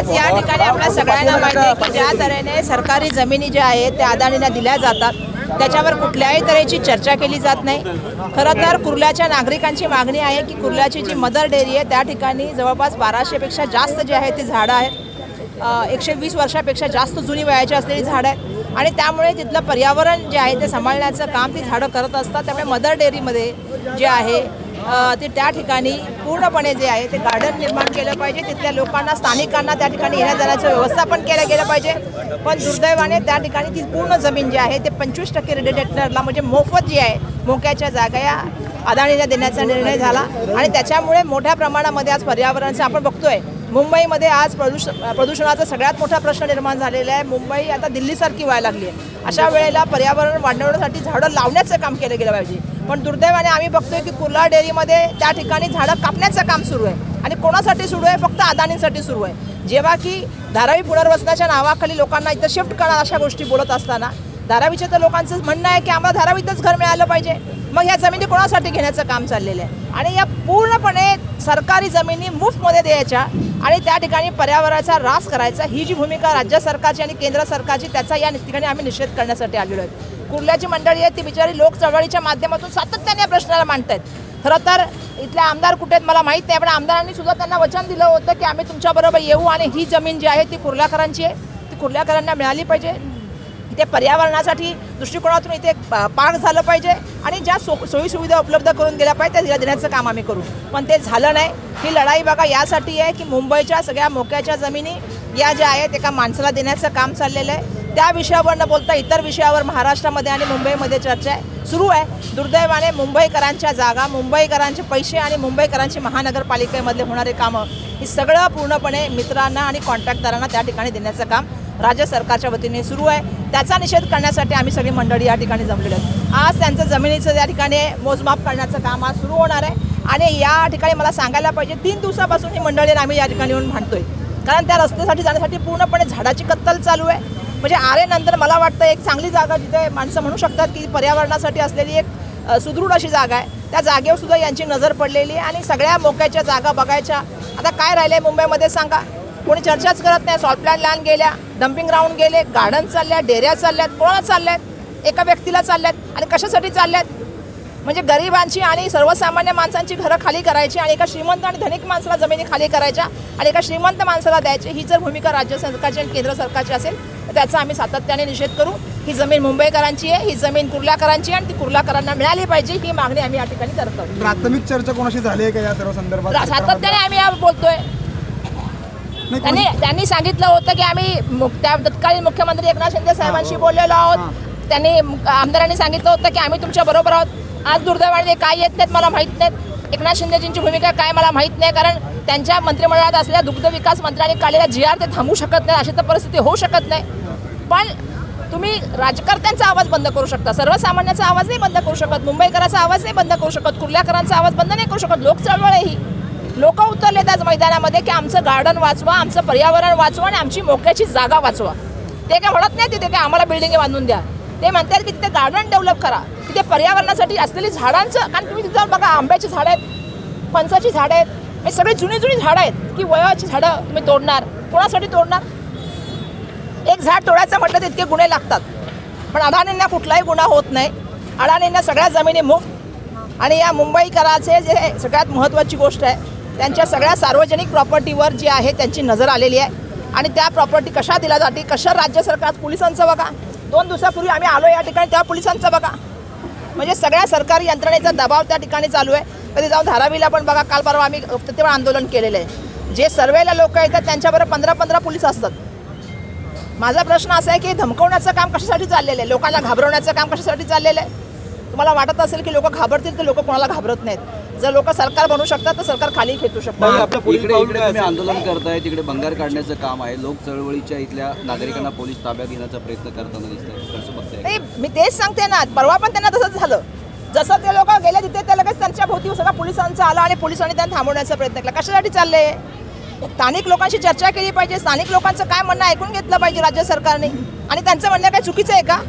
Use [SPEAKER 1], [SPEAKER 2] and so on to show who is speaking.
[SPEAKER 1] आज या ठिकाणी आपल्या सगळ्यांना माहिती आहे की ज्या तऱ्हेने सरकारी जमिनी ज्या आहेत त्या अदानींना दिल्या जातात त्याच्यावर कुठल्याही तऱ्हेची चर्चा केली जात नाही। खरं तर कुर्ल्याच्या नागरिकांची मागणी आहे की कुर्ल्याची जी मदर डेअरी आहे त्या ठिकाणी जवळपास 1200पेक्षा जास्त जे आहेत ती झाडं आहेत, 120 वर्षापेक्षा जास्त जुनी वयाची असलेली झाडं आहेत आणि त्यामुळे तिथलं पर्यावरण जे आहे ते सांभाळण्याचं काम ती झाडं करत असतात। त्यामुळे मदर डेअरीमध्ये जे आहे ते त्या ठिकाणी पूर्णपणे जे आहे ते गार्डन निर्माण केलं पाहिजे, तिथल्या लोकांना स्थानिकांना त्या ठिकाणी येण्या जाण्याचं व्यवस्थापन केलं गेलं पाहिजे। पण दुर्दैवाने त्या ठिकाणी ती पूर्ण जमीन जी आहे ते 25% रेडिएटरला म्हणजे मोफत जी आहे मोक्याच्या जागा या अदानीला देण्याचा निर्णय झाला आणि त्याच्यामुळे मोठ्या प्रमाणामध्ये आज पर्यावरणाचं आपण बघतोय मुंबईमध्ये आज प्रदूषणाचा सगळ्यात मोठा प्रश्न निर्माण झालेला आहे। मुंबई आता दिल्लीसारखी व्हायला लागली आहे। अशा वेळेला पर्यावरण वाढवण्यासाठी झाडं लावण्याचं काम केलं गेलं पाहिजे। पण दुर्दैवाने आम्ही बघतोय की कुर्ला डेअरीमध्ये त्या ठिकाणी झाडं कापण्याचं काम सुरू आहे आणि कोणासाठी सुरू आहे? फक्त अदानींसाठी सुरू आहे। जेव्हा की धारावी पुनर्वसनाच्या नावाखाली लोकांना इथं शिफ्ट करणार अशा गोष्टी बोलत असताना धारावीच्या तर लोकांचं म्हणणं आहे की आम्हाला धारावीतच घर मिळालं पाहिजे, मग ह्या जमिनी कोणासाठी घेण्याचं काम चाललेलं आहे आणि या पूर्णपणे सरकारी जमिनी मुफ्तमध्ये द्यायच्या आणि त्या ठिकाणी पर्यावरणाचा ऱ्हास करायचा ही जी भूमिका राज्य सरकारची आणि केंद्र सरकारची त्याचा या ठिकाणी आम्ही निषेध करण्यासाठी आलेलो आहे। कुर्ल्याची मंडळी आहे ती बिचारी लोक चळवळीच्या माध्यमातून सातत्याने या प्रश्नाला मांडत आहेत। खरं तर इथले आमदार कुठे आहेत मला माहीत नाही, पण आमदारांनी सुद्धा त्यांना वचन दिलं होतं की आम्ही तुमच्याबरोबर येऊ आणि ही जमीन जी आहे ती कुर्ल्याकरांची आहे, ती कुर्ल्याकरांना मिळाली पाहिजे। इथे पर्यावरणासाठी दृष्टिकोनातून इथे पार्क झालं पाहिजे आणि ज्या सोयीसुविधा उपलब्ध करून दिल्या पाहिजे त्या देण्याचं काम आम्ही करू, पण ते झालं नाही। ही लढाई बघा यासाठी आहे की मुंबईच्या सगळ्या मोक्याच्या जमिनी या ज्या आहेत एका माणसाला देण्याचं काम चाललेलं आहे। त्या विषयावर न बोलता इतर विषयावर महाराष्ट्रामध्ये आणि मुंबईमध्ये चर्चा सुरू आहे। दुर्दैवाने मुंबईकरांच्या जागा, मुंबईकरांचे पैसे आणि मुंबईकरांची महानगरपालिकेमधले होणारे कामं हे सगळं पूर्णपणे मित्रांना आणि कॉन्ट्रॅक्टदारांना त्या ठिकाणी देण्याचं काम राज्य सरकारच्या वतीने सुरू आहे। त्याचा निषेध करण्यासाठी आम्ही सगळी मंडळी या ठिकाणी जमलेलो आहोत। आज त्यांचं जमिनीचं त्या ठिकाणी मोजमाप करण्याचं काम आज सुरू होणार आहे आणि या ठिकाणी मला सांगायला पाहिजे 3 दिवसापासून ही मंडळी आम्ही या ठिकाणी येऊन भांडतोय, कारण त्या रस्त्यासाठी जाण्यासाठी पूर्णपणे झाडाची कत्तल चालू आहे। म्हणजे आरेनंतर मला वाटतं एक चांगली जागा जिथे माणसं म्हणू शकतात की पर्यावरणासाठी असलेली एक सुदृढ अशी जागा आहे, त्या जागेवर सुद्धा यांची नजर पडलेली आहे आणि सगळ्या मोक्याच्या जागा बघायच्या। आता काय राहिलं आहे मुंबईमध्ये सांगा? कोणी चर्चाच करत नाही। सॉल्ट प्लांट लँड गेल्या, डम्पिंग ग्राउंड गेले, गार्डन चालल्या, डेऱ्या चालल्यात, कोणाला चालल्यात? एका व्यक्तीला चालल्यात आणि कशासाठी चालल्यात? म्हणजे गरिबांची आणि सर्वसामान्य माणसांची घरं खाली करायची आणि एका श्रीमंत आणि धनिक माणसाला जमिनी खाली करायच्या आणि एका श्रीमंत माणसाला द्यायची, ही जर भूमिका राज्य सरकारची आणि केंद्र सरकारची असेल तर त्याचा आम्ही सातत्याने निषेध करू। ही जमीन मुंबईकरांची आहे, ही जमीन कुर्ल्याकरांची आहे आणि ती कुर्ल्याकरांना मिळाली पाहिजे ही मागणी आम्ही या ठिकाणी करतो।
[SPEAKER 2] प्राथमिक चर्चा कोणाशी झाली आहे का या सर्व संदर्भात?
[SPEAKER 1] सातत्याने आम्ही या बोलतोय। त्यांनी सांगितलं होतं की आम्ही त्या तत्कालीन मुख्यमंत्री एकनाथ शिंदे साहेबांशी बोललेलो आहोत। त्यांनी आमदारांनी सांगितलं होतं की आम्ही तुमच्या बरोबर आहोत। आज दुर्दैवाने काय येत नाहीत मला माहीत नाहीत। एकनाथ शिंदेजींची भूमिका काय मला माहीत नाही, कारण त्यांच्या मंत्रिमंडळात असलेल्या दुग्ध विकास मंत्र्यांनी काढलेला GR ते थांबवू शकत नाही, अशी तर परिस्थिती होऊ शकत नाही। पण तुम्ही राजकर्त्यांचा आवाज बंद करू शकता, सर्वसामान्याचा आवाज नाही बंद करू शकत, मुंबईकरांचा आवाज नाही बंद करू शकत, कुर्ल्याकरांचा आवाज बंद नाही करू शकत। लोक चळवळ आहे ही, लोक उतरलेत आज मैदानामध्ये की आमचं गार्डन वाचवा, आमचं पर्यावरण वाचवा आणि आमची मोक्याची जागा वाचवा। ते काय म्हणत नाही तिथे काय आम्हाला बिल्डिंग बांधून द्या, ते म्हणतात की तिथे गार्डन डेव्हलप करा, तिथे पर्यावरणासाठी असलेली झाडांचं, कारण तुम्ही तिथं बघा आंब्याची झाडं आहेत, फणसाची झाडं आहेत, हे सगळी जुनी झाडं आहेत की वयाची झाडं तुम्ही तोडणार, कोणासाठी तोडणार? एक झाड तोडायचं म्हटलं तर इतके गुन्हे लागतात, पण अडाणींना कुठलाही गुन्हा होत नाही। अडाणींना सगळ्या जमिनी मुफ्त आणि या मुंबईकराचे जे सगळ्यात महत्त्वाची गोष्ट आहे त्यांच्या सगळ्या सार्वजनिक प्रॉपर्टीवर जी आहे त्यांची नजर आलेली आहे आणि त्या प्रॉपर्टी कशा दिल्या जाते, कशा राज्य सरकार पोलिसांचं बघा, 2 दिवसापूर्वी आम्ही आलो या ठिकाणी त्या पोलिसांचं बघा, म्हणजे सगळ्या सरकारी यंत्रणेचा दबाव त्या ठिकाणी चालू आहे। कधी जाऊन धारावीला पण बघा, काल परवा आम्ही तिथे आंदोलन केलेलं आहे। जे सर्वेला लोक येतात त्यांच्याबरोबर 15-15 पोलीस असतात। माझा प्रश्न असा आहे की धमकवण्याचं काम कशासाठी चाललेलं आहे, लोकांना घाबरवण्याचं काम कशासाठी चाललेलं आहे? तुम्हाला वाटत असेल की लोक घाबरतील तर लोक कोणाला घाबरत नाहीत। जर लोक सरकार बनवू शकतात तर सरकार खाली खेचू शकतात।
[SPEAKER 3] इकडे तुम्ही आंदोलन करताय, तिकडे भंगार काढण्याचं काम आहे, लोक चळवळीच्या इथल्या नागरिकांना पोलीस ताब्यात घेण्याचा प्रयत्न करताना दिसतंय, कसं बघताय?
[SPEAKER 1] मी तेच सांगते ना, परवा पण त्यांना तसंच झालं। जसं ते लोक गेले तिथे ते लगेच त्यांच्या भोवती सगळा पोलिसांचा आला आणि पोलिसांनी त्यांना थांबवण्याचा प्रयत्न केला। कशासाठी चालले? स्थानिक लोकांशी चर्चा केली पाहिजे, स्थानिक लोकांचं काय म्हणणं ऐकून घेतलं पाहिजे राज्य सरकारने आणि त्यांचं म्हणणं काय चुकीचं आहे का?